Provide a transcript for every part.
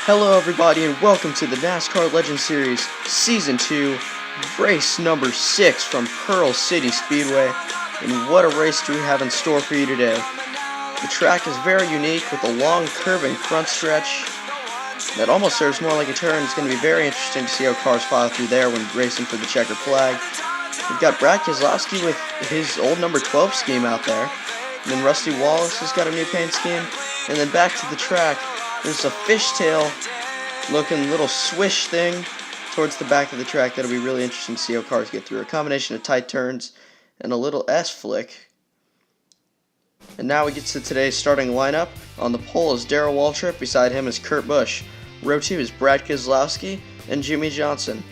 Hello everybody and welcome to the NASCAR Legend Series Season 2, race number 6 from Pearl City Speedway. And what a race do we have in store for you today. The track is very unique with a long curving front stretch that almost serves more like a turn. It's going to be very interesting to see how cars file through there when racing for the checkered flag. We've got Brad Keselowski with his old number 12 scheme out there. And then Rusty Wallace has got a new paint scheme. And then back to the track. There's a fishtail looking little swish thing towards the back of the track. That'll be really interesting to see how cars get through. A combination of tight turns and a little S-flick. And now we get to today's starting lineup. On the pole is Darrell Waltrip. Beside him is Kurt Busch. Row 2 is Brad Keselowski and Jimmy Johnson.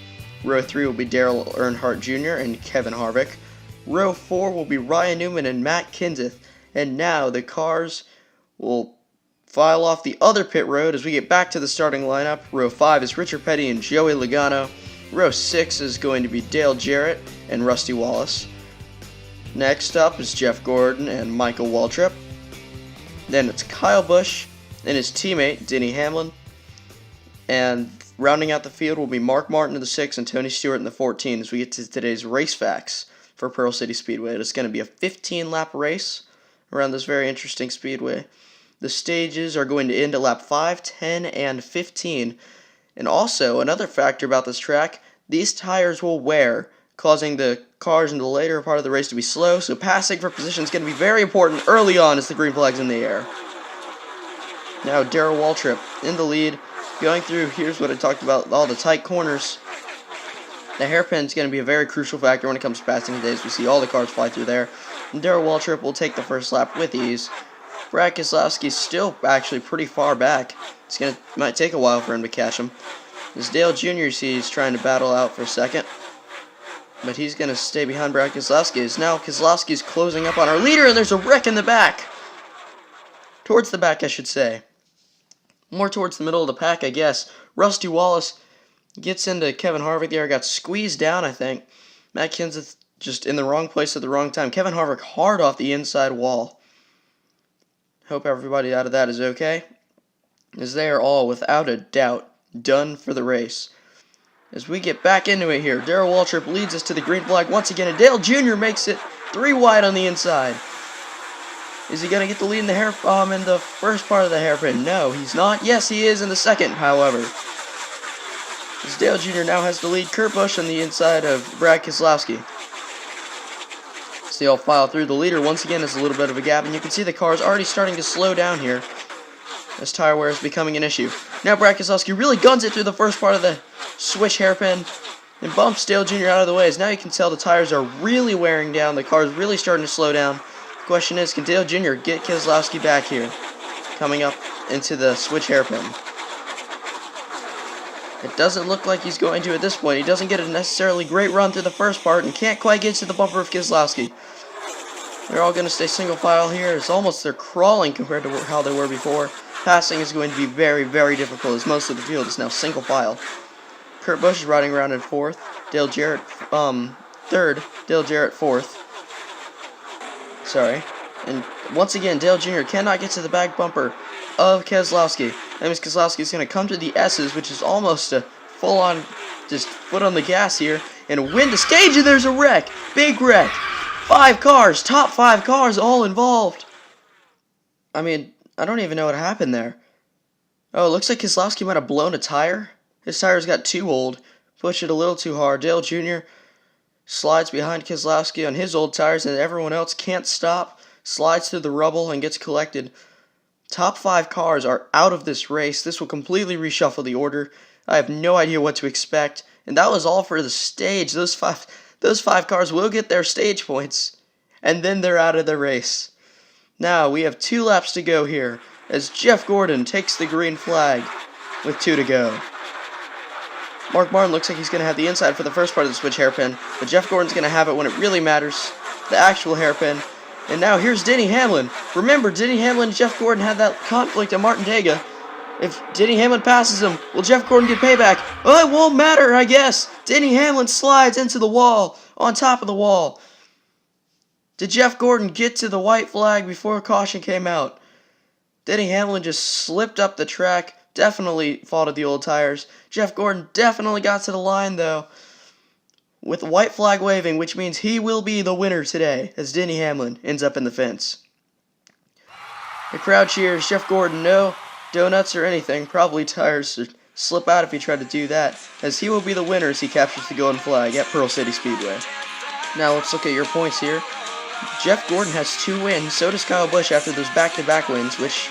Row 3 will be Dale Earnhardt Jr. and Kevin Harvick. Row 4 will be Ryan Newman and Matt Kenseth. And now the cars will file off the other pit road as we get back to the starting lineup. Row 5 is Richard Petty and Joey Logano. Row 6 is going to be Dale Jarrett and Rusty Wallace. Next up is Jeff Gordon and Michael Waltrip. Then it's Kyle Busch and his teammate Denny Hamlin. And rounding out the field will be Mark Martin in the 6 and Tony Stewart in the 14 as we get to today's race facts for Pearl City Speedway. It's going to be a 15-lap race around this very interesting speedway. The stages are going to end at lap 5, 10, and 15. And also, another factor about this track, these tires will wear, causing the cars in the later part of the race to be slow, so passing for position is going to be very important early on as the green flag's in the air. Now, Darrell Waltrip in the lead, going through, here's what I talked about, all the tight corners. The hairpin is going to be a very crucial factor when it comes to passing today, as we see all the cars fly through there. And Darrell Waltrip will take the first lap with ease. Brad Keselowski is still actually pretty far back. Might take a while for him to catch him. As Dale Jr. sees trying to battle out for a second, but he's going to stay behind Brad Keselowski. As now Keselowski is closing up on our leader, and there's a wreck in the back. Towards the back, I should say. More towards the middle of the pack, I guess. Rusty Wallace gets into Kevin Harvick there. Got squeezed down, I think. Matt Kenseth just in the wrong place at the wrong time. Kevin Harvick hard off the inside wall. Hope everybody out of that is okay, as they are all, without a doubt, done for the race. As we get back into it here, Darrell Waltrip leads us to the green flag once again, and Dale Jr. makes it 3 wide on the inside. Is he going to get the lead in the in the first part of the hairpin? No, he's not. Yes, he is in the second, however. As Dale Jr. now has the lead, Kurt Busch on the inside of Brad Keselowski. They all file through. The leader once again has a little bit of a gap, and you can see the car is already starting to slow down here as tire wear is becoming an issue. Now Brad Keselowski really guns it through the first part of the switch hairpin and bumps Dale Jr. out of the way. As now you can tell the tires are really wearing down. The car is really starting to slow down. The question is, can Dale Jr. get Keselowski back here coming up into the switch hairpin? It doesn't look like he's going to at this point. He doesn't get a necessarily great run through the first part and can't quite get to the bumper of Keselowski. They're all going to stay single file here. It's almost they're crawling compared to how they were before. Passing is going to be very, very difficult as most of the field is now single file. Kurt Busch is riding around in 4th. Dale Jarrett, 3rd. Dale Jarrett 4th. Sorry. And once again, Dale Jr. cannot get to the back bumper of Keselowski. That means Keselowski is going to come to the S's, which is almost a full-on just foot on the gas here, and win the stage, and there's a wreck. Big wreck. 5 cars, top 5 cars all involved. I mean, I don't even know what happened there. Oh, it looks like Keselowski might have blown a tire. His tires got too old, pushed it a little too hard. Dale Jr. slides behind Keselowski on his old tires, and everyone else can't stop, slides through the rubble, and gets collected. Top 5 cars are out of this race. This will completely reshuffle the order. I have no idea what to expect. And that was all for the stage. Those five cars will get their stage points, and then they're out of the race. Now, we have 2 laps to go here, as Jeff Gordon takes the green flag with 2 to go. Mark Martin looks like he's going to have the inside for the first part of the switch hairpin, but Jeff Gordon's going to have it when it really matters, the actual hairpin. And now here's Denny Hamlin. Remember, Denny Hamlin and Jeff Gordon had that conflict at Martin-Dega. If Denny Hamlin passes him, will Jeff Gordon get payback? Well, it won't matter, I guess. Denny Hamlin slides into the wall, on top of the wall. Did Jeff Gordon get to the white flag before caution came out? Denny Hamlin just slipped up the track, definitely faulted the old tires. Jeff Gordon definitely got to the line, though, with the white flag waving, which means he will be the winner today, as Denny Hamlin ends up in the fence. The crowd cheers. Jeff Gordon, no donuts or anything, probably tires to slip out if he tried to do that, as he will be the winner as he captures the golden flag at Pearl City Speedway. Now let's look at your points here. Jeff Gordon has 2 wins, so does Kyle Busch after those back-to-back wins, which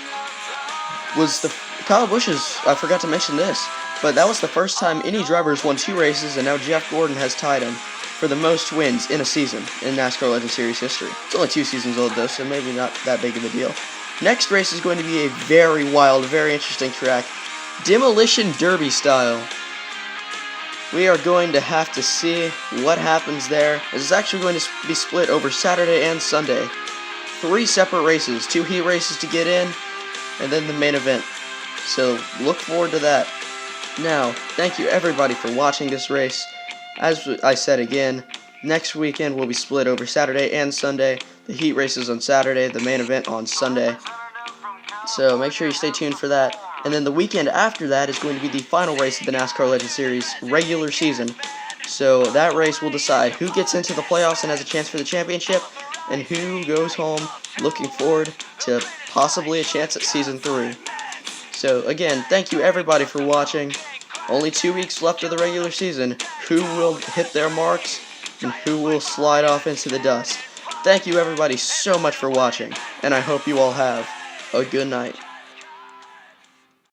was Kyle Busch's, I forgot to mention this, but that was the first time any drivers won 2 races, and now Jeff Gordon has tied him for the most wins in a season in NASCAR Legend Series history. It's only 2 seasons old though, so maybe not that big of a deal. Next race is going to be a very wild, very interesting track, Demolition Derby style. We are going to have to see what happens there. It's actually going to be split over Saturday and Sunday. 3 separate races, 2 heat races to get in, and then the main event. So look forward to that. Now, thank you everybody for watching this race. As I said again, next weekend will be split over Saturday and Sunday. The heat races on Saturday, the main event on Sunday. So make sure you stay tuned for that. And then the weekend after that is going to be the final race of the NASCAR Legend Series regular season. So that race will decide who gets into the playoffs and has a chance for the championship, and who goes home looking forward to possibly a chance at Season 3. So again, thank you everybody for watching. Only 2 weeks left of the regular season. Who will hit their marks and who will slide off into the dust? Thank you everybody so much for watching, and I hope you all have a good night.